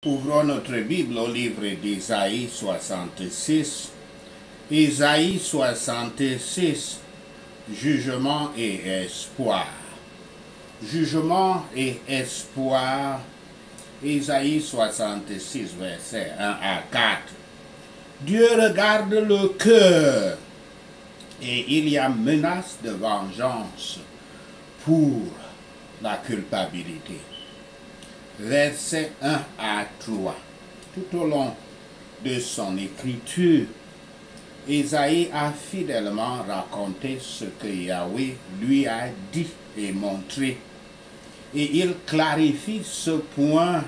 Ouvrons notre Bible au livre d'Isaïe 66. Isaïe 66, jugement et espoir. Jugement et espoir. Isaïe 66, versets 1 à 4. Dieu regarde le cœur et il y a menace de vengeance pour la culpabilité. Versets 1 à 3. Tout au long de son écriture, Isaïe a fidèlement raconté ce que Yahweh lui a dit et montré. Et il clarifie ce point,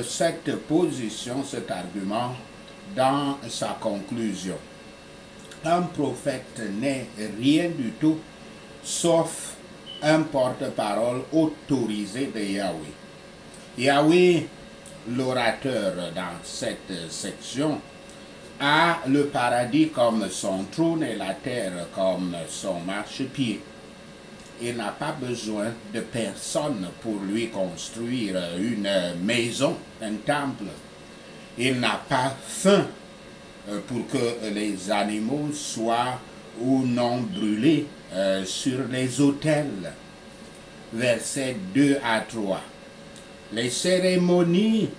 cette position, cet argument dans sa conclusion. Un prophète n'est rien du tout sauf un porte-parole autorisé de Yahweh. Yahweh, l'orateur dans cette section, a le paradis comme son trône et la terre comme son marchepied. Il n'a pas besoin de personne pour lui construire une maison, un temple. Il n'a pas faim pour que les animaux soient ou non brûlés sur les autels. Versets 2 à 3. Les cérémonies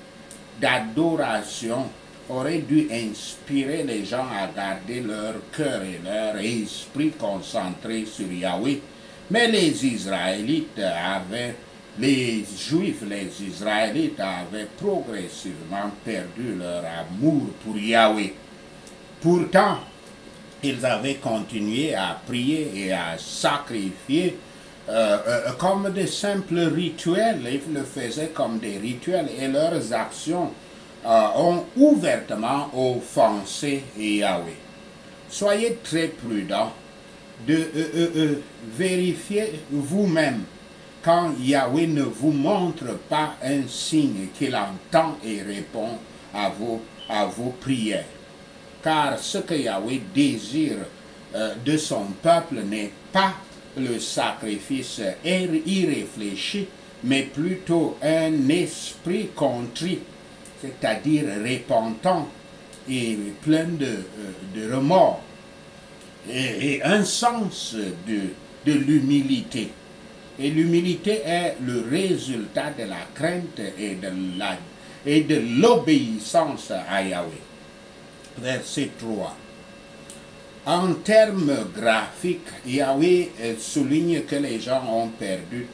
d'adoration auraient dû inspirer les gens à garder leur cœur et leur esprit concentrés sur Yahweh. Mais les Israélites avaient progressivement perdu leur amour pour Yahweh. Pourtant, ils avaient continué à prier et à sacrifier comme de simples rituels. Ils le faisaient comme des rituels et leurs actions ont ouvertement offensé Yahweh. Soyez très prudents de vérifier vous-même quand Yahweh ne vous montre pas un signe qu'il entend et répond à vos prières. Car ce que Yahweh désire de son peuple n'est pas le sacrifice irréfléchi, mais plutôt un esprit contrit, c'est-à-dire repentant et plein de remords, et un sens de l'humilité. Et l'humilité est le résultat de la crainte et de l'obéissance à Yahweh. Verset 3. En termes graphiques, Yahweh souligne que les gens ont perdu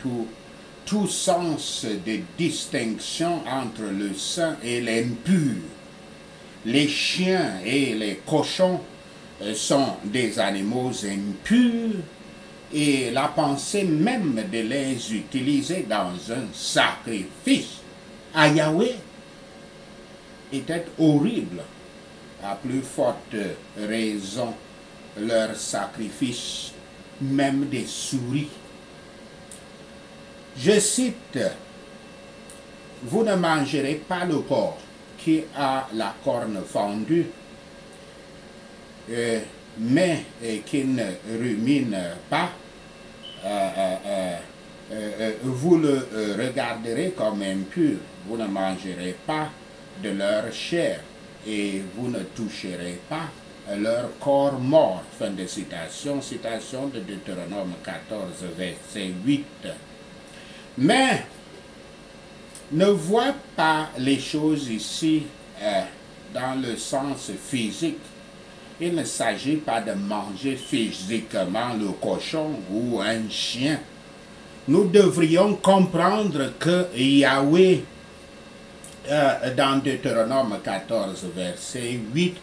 tout sens de distinction entre le saint et l'impur. Les chiens et les cochons sont des animaux impurs et la pensée même de les utiliser dans un sacrifice à Yahweh était horrible. À plus forte raison, leur sacrifice, même des souris. Je cite, « Vous ne mangerez pas le porc qui a la corne fendue, mais qui ne rumine pas. Vous le regarderez comme impur. Vous ne mangerez pas de leur chair et vous ne toucherez pas leur corps mort. » Fin de citation, citation de Deutéronome 14, verset 8. Mais ne vois pas les choses ici dans le sens physique. Il ne s'agit pas de manger physiquement le cochon ou un chien. Nous devrions comprendre que Yahweh, dans Deutéronome 14, verset 8,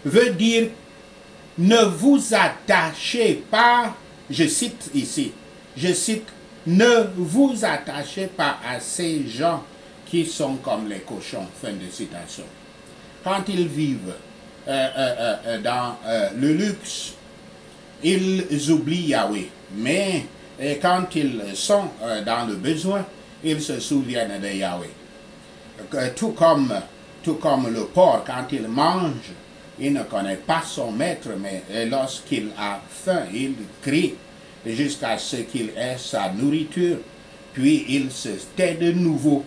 veut dire « Ne vous attachez pas », je cite ici, je cite, « Ne vous attachez pas à ces gens qui sont comme les cochons », fin de citation. Quand ils vivent dans le luxe, ils oublient Yahweh, mais quand ils sont dans le besoin, ils se souviennent de Yahweh. Tout comme le porc, quand il mange, il ne connaît pas son maître, mais lorsqu'il a faim, il crie jusqu'à ce qu'il ait sa nourriture, puis il se tait de nouveau.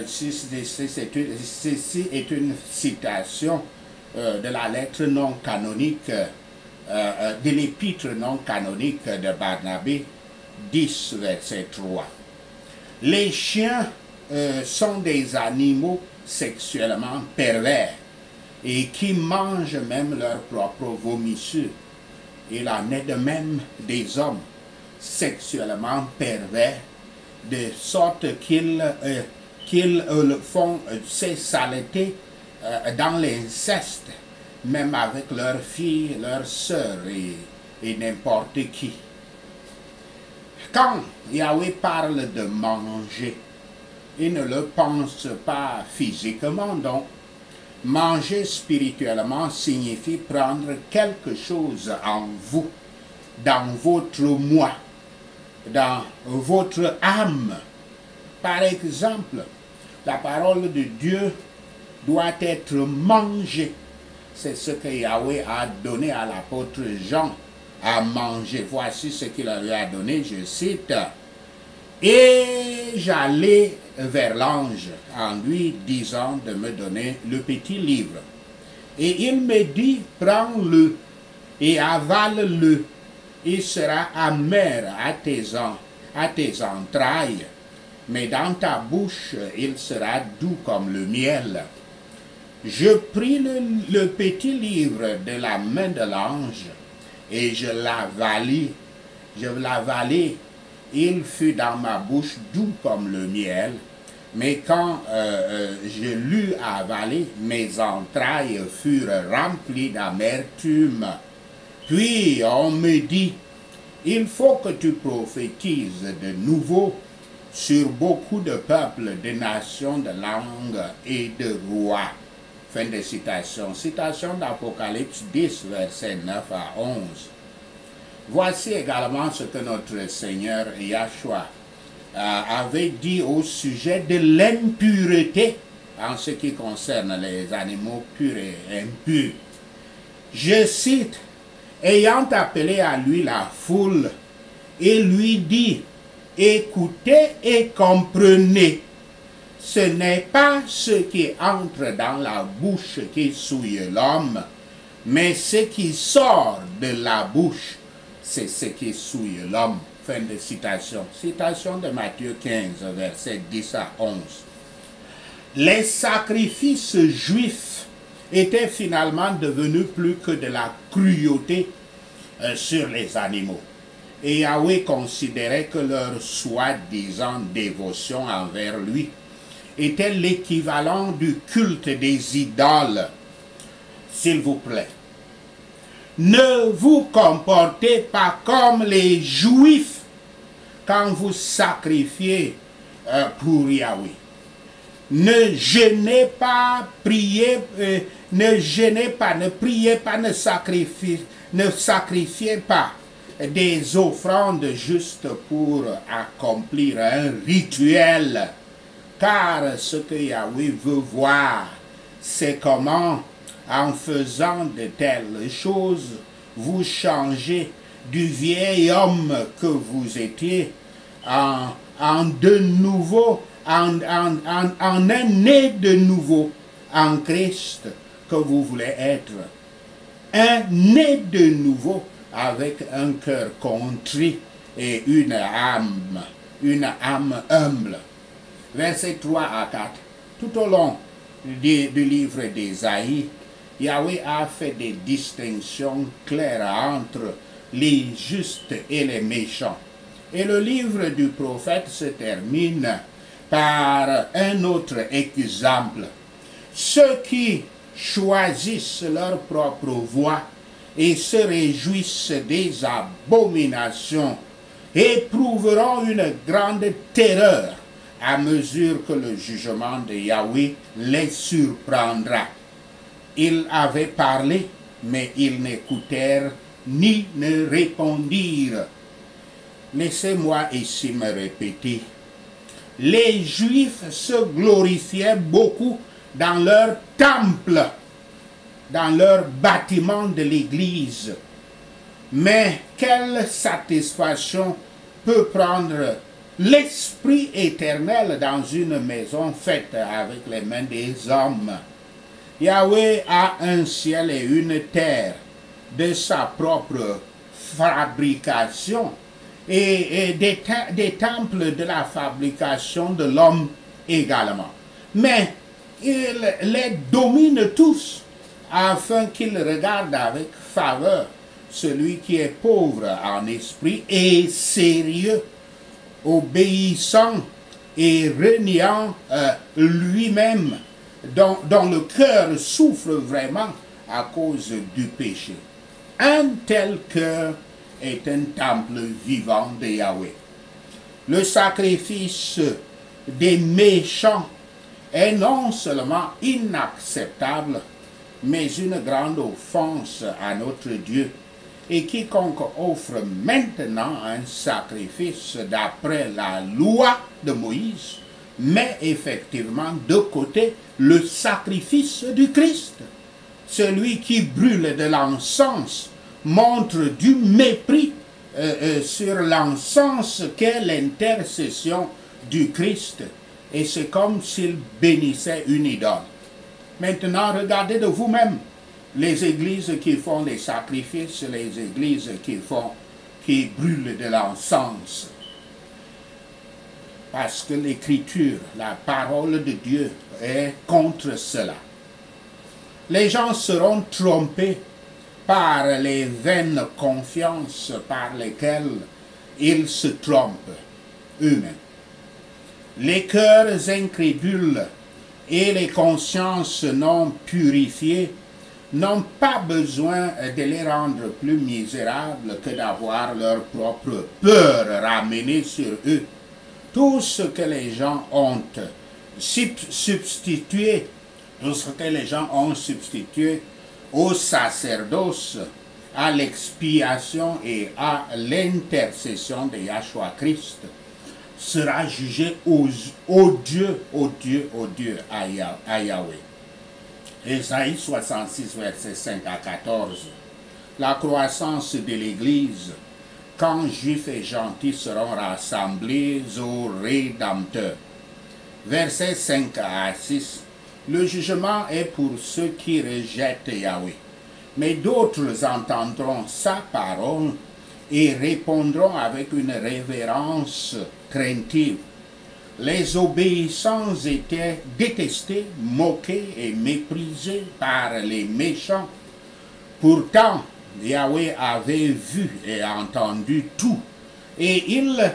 Ceci est une citation de la lettre non canonique, de l'épître non canonique de Barnabé, 10, verset 3. Les chiens sont des animaux sexuellement pervers et qui mangent même leur propre vomissure. Il en est de même des hommes sexuellement pervers, de sorte qu'ils font ces saletés dans l'inceste, même avec leurs filles, leurs sœurs et n'importe qui. Quand Yahweh parle de manger, il ne le pense pas physiquement, donc manger spirituellement signifie prendre quelque chose en vous, dans votre moi, dans votre âme. Par exemple, la parole de Dieu doit être mangée. C'est ce que Yahweh a donné à l'apôtre Jean à manger. Voici ce qu'il lui a donné, je cite. Et j'allai vers l'ange en lui disant de me donner le petit livre. Et il me dit, prends-le et avale-le. Il sera amer à tes entrailles, mais dans ta bouche, il sera doux comme le miel. Je pris le petit livre de la main de l'ange et je l'avalai. Il fut dans ma bouche doux comme le miel, mais quand je l'eus avalé, mes entrailles furent remplies d'amertume. Puis on me dit, il faut que tu prophétises de nouveau sur beaucoup de peuples, de nations, de langues et de rois. Fin de citation. Citation d'Apocalypse 10, versets 9 à 11. Voici également ce que notre Seigneur Yahshua avait dit au sujet de l'impureté en ce qui concerne les animaux purs et impurs. Je cite, ayant appelé à lui la foule, et lui dit, écoutez et comprenez, ce n'est pas ce qui entre dans la bouche qui souille l'homme, mais ce qui sort de la bouche, c'est ce qui souille l'homme. Fin de citation. Citation de Matthieu 15, versets 10 à 11. Les sacrifices juifs étaient finalement devenus plus que de la cruauté sur les animaux. Et Yahweh considérait que leur soi-disant dévotion envers lui était l'équivalent du culte des idoles. S'il vous plaît, ne vous comportez pas comme les Juifs quand vous sacrifiez pour Yahweh. Ne jeûnez pas, priez, ne priez pas, ne sacrifiez pas des offrandes juste pour accomplir un rituel. Car ce que Yahweh veut voir, c'est comment, en faisant de telles choses, vous changez du vieil homme que vous étiez en un né de nouveau en Christ que vous voulez être. Un né de nouveau avec un cœur contrit et une âme humble. Versets 3 à 4. Tout au long du livre d'Ésaïe, Yahweh a fait des distinctions claires entre les justes et les méchants. Et le livre du prophète se termine par un autre exemple. Ceux qui choisissent leur propre voie et se réjouissent des abominations éprouveront une grande terreur à mesure que le jugement de Yahweh les surprendra. Ils avaient parlé, mais ils n'écoutèrent ni ne répondirent. Laissez-moi ici me répéter. Les Juifs se glorifiaient beaucoup dans leur temple, dans leur bâtiment de l'église. Mais quelle satisfaction peut prendre l'Esprit éternel dans une maison faite avec les mains des hommes. Yahweh a un ciel et une terre de sa propre fabrication et des temples de la fabrication de l'homme également. Mais il les domine tous afin qu'il regarde avec faveur celui qui est pauvre en esprit et sérieux, obéissant et reniant lui-même, dont le cœur souffre vraiment à cause du péché. Un tel cœur est un temple vivant de Yahweh. Le sacrifice des méchants est non seulement inacceptable, mais une grande offense à notre Dieu. Et quiconque offre maintenant un sacrifice d'après la loi de Moïse met effectivement de côté le sacrifice du Christ. Celui qui brûle de l'encens montre du mépris sur l'encens qu'est l'intercession du Christ. Et c'est comme s'il bénissait une idole. Maintenant, regardez de vous-même les églises qui font des sacrifices, les églises qui brûlent de l'encens. Parce que l'Écriture, la parole de Dieu, est contre cela. Les gens seront trompés par les vaines confiances par lesquelles ils se trompent eux-mêmes. Les cœurs incrédules et les consciences non purifiées n'ont pas besoin de les rendre plus misérables que d'avoir leur propre peur ramenée sur eux. Tout ce que les gens ont substitué, tout ce que les gens ont substitué au sacerdoce, à l'expiation et à l'intercession de Yahshua Christ, sera jugé odieux à Yahweh. Ésaïe 66, versets 5 à 14. La croissance de l'Église, quand juifs et gentils seront rassemblés au Rédempteur. Versets 5 à 6. Le jugement est pour ceux qui rejettent Yahweh. Mais d'autres entendront sa parole et répondront avec une révérence craintive. Les obéissants étaient détestés, moqués et méprisés par les méchants. Pourtant, Yahweh avait vu et entendu tout, et ils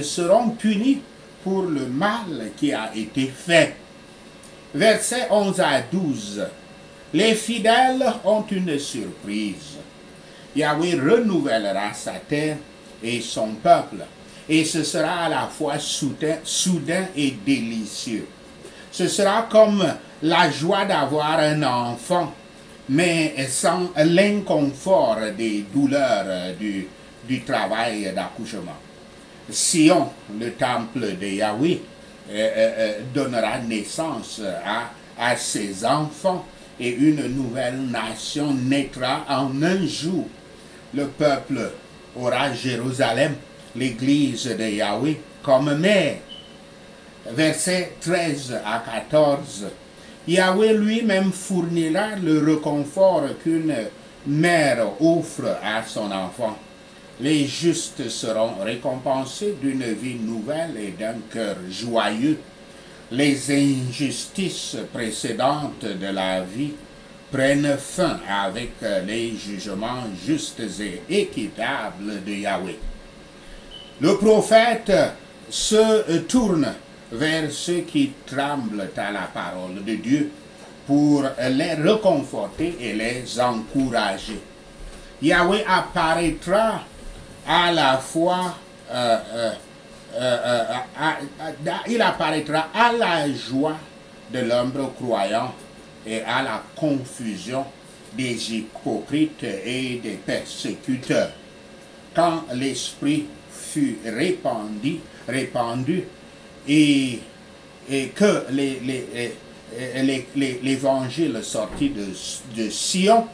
seront punis pour le mal qui a été fait. Versets 11 à 12. Les fidèles ont une surprise. Yahweh renouvellera sa terre et son peuple, et ce sera à la fois soudain et délicieux. Ce sera comme la joie d'avoir un enfant, mais sans l'inconfort des douleurs du travail d'accouchement. Sion, le temple de Yahweh, donnera naissance à ses enfants, et une nouvelle nation naîtra en un jour. Le peuple aura Jérusalem, l'église de Yahweh, comme mère. Versets 13 à 14. Yahweh lui-même fournira le réconfort qu'une mère offre à son enfant. Les justes seront récompensés d'une vie nouvelle et d'un cœur joyeux. Les injustices précédentes de la vie prennent fin avec les jugements justes et équitables de Yahweh. Le prophète se tourne vers ceux qui tremblent à la parole de Dieu pour les réconforter et les encourager. Yahweh apparaîtra à la fois il apparaîtra à la joie de l'homme croyant et à la confusion des hypocrites et des persécuteurs. Quand l'Esprit fut répandu et que l'évangile sortit de Sion,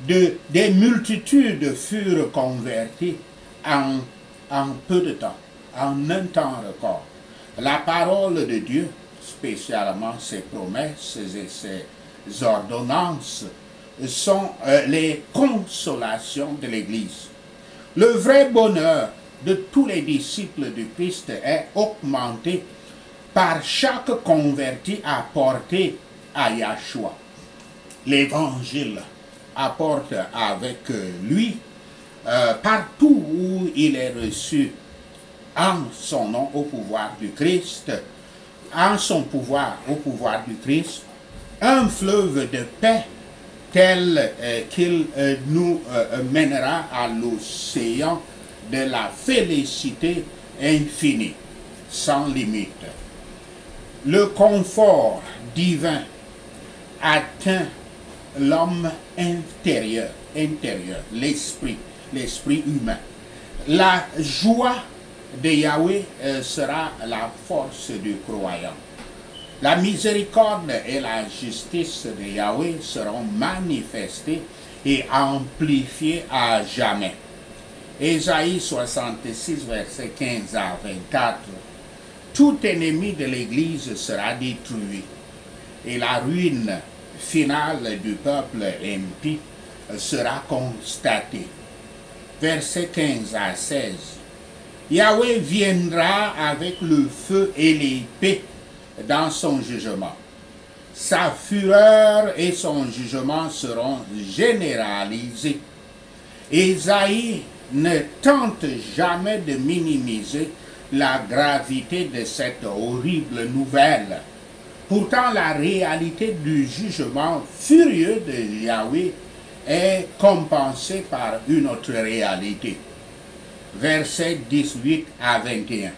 des multitudes furent converties en peu de temps. en un temps record. La parole de Dieu, spécialement ses promesses et ses ordonnances, sont les consolations de l'Église. Le vrai bonheur de tous les disciples du Christ est augmenté par chaque converti apporté à Yahshua. L'Évangile apporte avec lui partout où il est reçu en son nom au pouvoir du Christ, en son pouvoir au pouvoir du Christ, un fleuve de paix tel qu'il nous mènera à l'océan de la félicité infinie, sans limite. Le confort divin atteint l'homme intérieur, l'esprit humain. La joie de Yahweh sera la force du croyant. La miséricorde et la justice de Yahweh seront manifestées et amplifiées à jamais. Ésaïe 66, versets 15 à 24. Tout ennemi de l'Église sera détruit et la ruine finale du peuple impie sera constatée. Versets 15 à 16. Yahweh viendra avec le feu et l'épée dans son jugement. Sa fureur et son jugement seront généralisés. Ésaïe ne tente jamais de minimiser la gravité de cette horrible nouvelle. Pourtant, la réalité du jugement furieux de Yahweh est compensée par une autre réalité. Versets 18 à 21.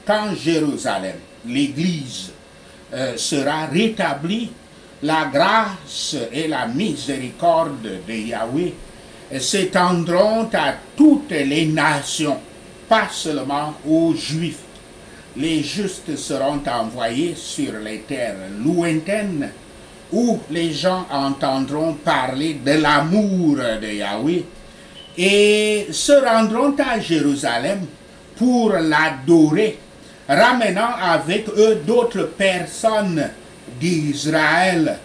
Quand Jérusalem, l'Église, sera rétablie, la grâce et la miséricorde de Yahweh s'étendront à toutes les nations, pas seulement aux Juifs. Les justes seront envoyés sur les terres lointaines où les gens entendront parler de l'amour de Yahweh et se rendront à Jérusalem pour l'adorer, ramenant avec eux d'autres personnes d'Israël,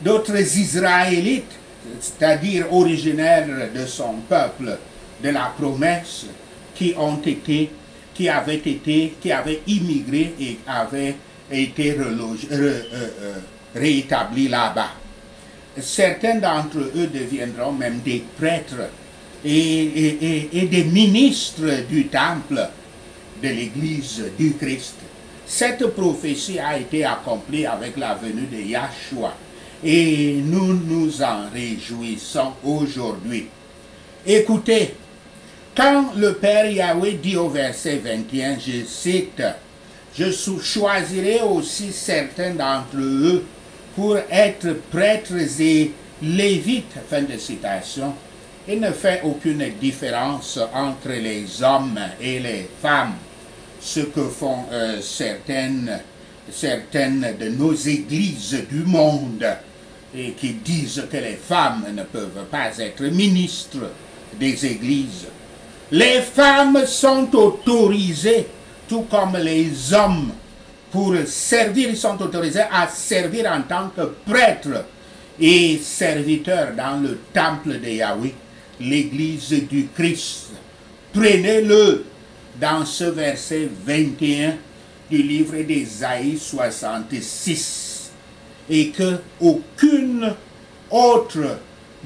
d'autres Israélites, c'est-à-dire originaires de son peuple, de la promesse, qui avaient immigré et avaient été réétablis là-bas. Certains d'entre eux deviendront même des prêtres et des ministres du temple de l'Église du Christ. Cette prophétie a été accomplie avec la venue de Yahshua et nous nous en réjouissons aujourd'hui. Écoutez, quand le Père Yahweh dit au verset 21, je cite, « Je choisirai aussi certains d'entre eux pour être prêtres et lévites », fin de citation, il ne fait aucune différence entre les hommes et les femmes, ce que font certaines de nos églises du monde et qui disent que les femmes ne peuvent pas être ministres des églises. Les femmes sont autorisées, tout comme les hommes, pour servir, ils sont autorisés à servir en tant que prêtres et serviteurs dans le temple de Yahweh, l'église du Christ. Prenez-le dans ce verset 21 du livre d'Ésaïe 66 et que aucune autre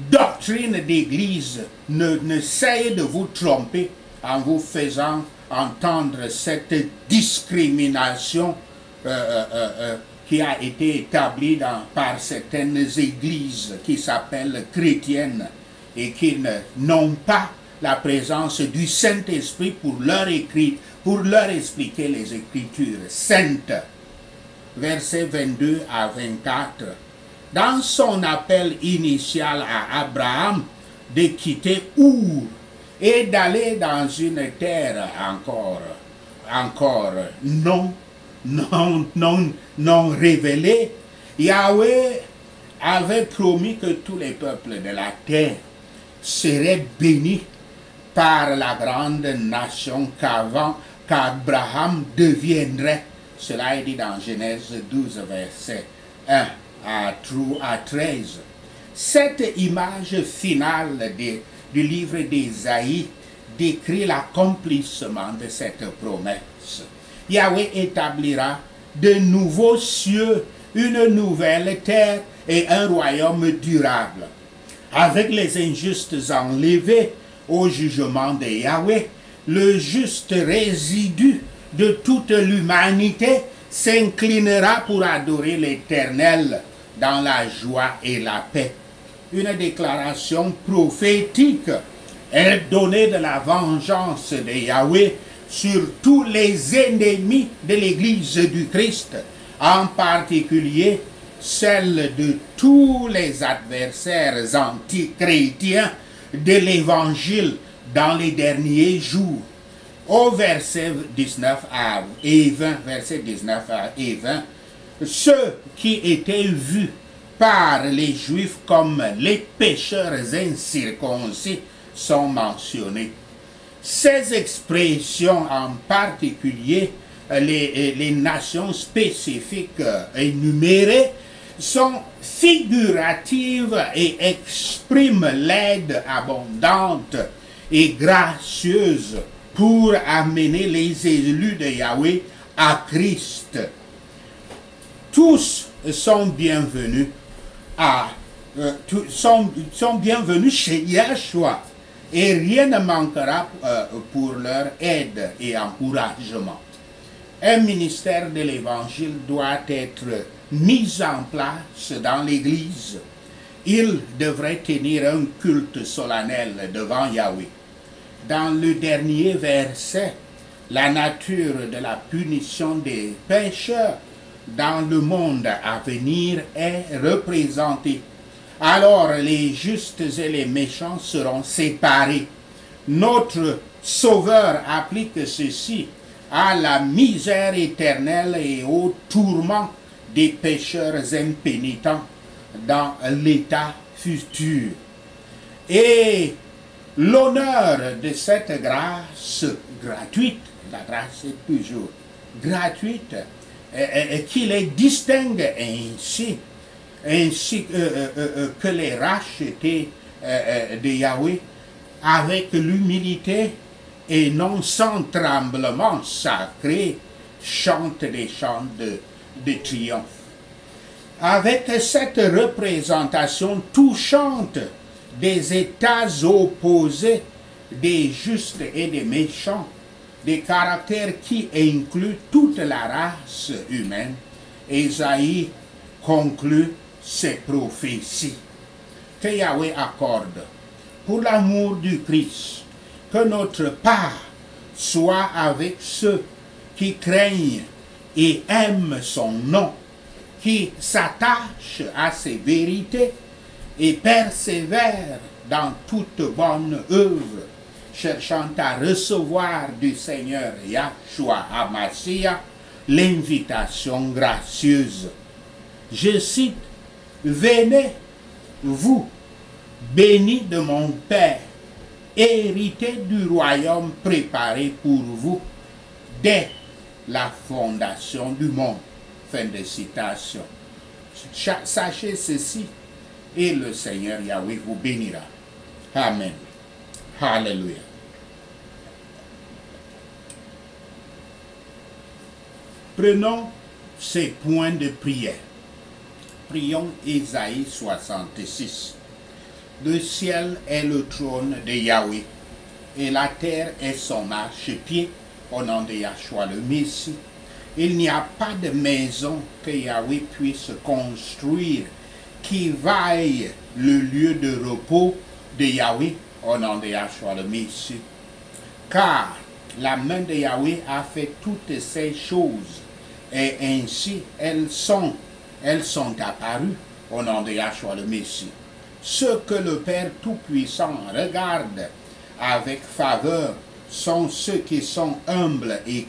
doctrine d'église ne cesse de vous tromper en vous faisant entendre cette discrimination qui a été établie par certaines églises qui s'appellent chrétiennes et qui n'ont pas la présence du Saint-Esprit pour leur expliquer les Écritures saintes. Versets 22 à 24. Dans son appel initial à Abraham de quitter Our et d'aller dans une terre encore non révélée, Yahweh avait promis que tous les peuples de la terre seraient bénis par la grande nation qu'Abraham deviendrait. Cela est dit dans Genèse 12, verset 1 à 13. Cette image finale du livre d'Ésaïe décrit l'accomplissement de cette promesse. Yahweh établira de nouveaux cieux, une nouvelle terre et un royaume durable. Avec les injustes enlevés au jugement de Yahweh, le juste résidu de toute l'humanité s'inclinera pour adorer l'Éternel dans la joie et la paix. Une déclaration prophétique est donnée de la vengeance de Yahweh sur tous les ennemis de l'Église du Christ, en particulier celle de tous les adversaires antichrétiens de l'Évangile dans les derniers jours. Au verset 19 et 20, ceux qui étaient vus par les Juifs comme les pécheurs incirconcis sont mentionnés. Ces expressions, en particulier les nations spécifiques énumérées, sont figuratives et expriment l'aide abondante et gracieuse pour amener les élus de Yahweh à Christ. Tous sont bienvenus sont bienvenus chez Yahshua et rien ne manquera pour leur aide et encouragement. Un ministère de l'Évangile doit être mis en place dans l'Église. Il devrait tenir un culte solennel devant Yahweh. Dans le dernier verset, la nature de la punition des pécheurs dans le monde à venir est représentée. Alors les justes et les méchants seront séparés. Notre Sauveur applique ceci à la misère éternelle et au tourment des pécheurs impénitents dans l'état futur. Et l'honneur de cette grâce gratuite, la grâce est toujours gratuite, qui les distingue ainsi que les rachetés de Yahweh, avec l'humilité et non sans tremblement sacré, chantent des chants de triomphe. Avec cette représentation touchante des états opposés, des justes et des méchants, des caractères qui incluent toute la race humaine, Ésaïe conclut ses prophéties. Que Yahweh accorde, pour l'amour du Christ, que notre part soit avec ceux qui craignent et aiment son nom, qui s'attachent à ses vérités et persévèrent dans toute bonne œuvre, cherchant à recevoir du Seigneur Yahshua HaMashiach l'invitation gracieuse. Je cite, « Venez, vous, bénis de mon Père, héritez du royaume préparé pour vous dès la fondation du monde. » Fin de citation. Sachez ceci, et le Seigneur Yahweh vous bénira. Amen. Alléluia. Prenons ces points de prière. Prions Ésaïe 66. Le ciel est le trône de Yahweh, et la terre est son marchepied, au nom de Yahshua le Messie. Il n'y a pas de maison que Yahweh puisse construire qui vaille le lieu de repos de Yahweh, au nom de Yahshua le Messie. Car la main de Yahweh a fait toutes ces choses, et ainsi elles sont apparues au nom de Yahshua le Messie. Ceux que le Père Tout-Puissant regarde avec faveur sont ceux qui sont humbles et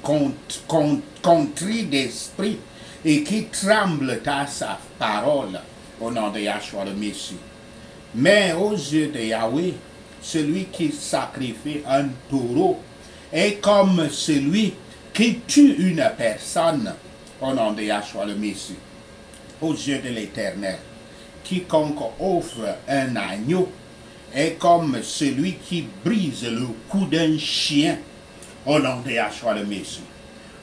contrits d'esprit et qui tremblent à sa parole au nom de Yahshua le Messie. Mais aux yeux de Yahweh, celui qui sacrifie un taureau est comme celui qui tue une personne au nom de Yahshua le Messie. Aux yeux de l'Éternel, quiconque offre un agneau est comme celui qui brise le cou d'un chien au nom de Yahshua le Messie.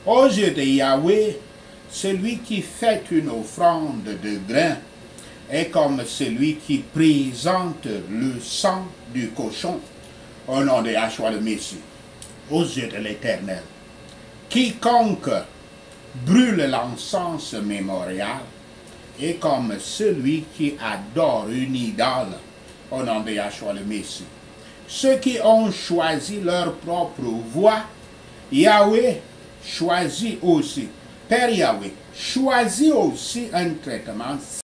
Aux yeux de Yahweh, celui qui fait une offrande de grain est comme celui qui présente le sang du cochon au nom de Yahshua le Messie. Aux yeux de l'Éternel, quiconque brûle l'encens mémorial est comme celui qui adore une idole au nom de Yahshua le Messie. Ceux qui ont choisi leur propre voie, Yahweh choisit aussi, Père Yahweh choisit aussi un traitement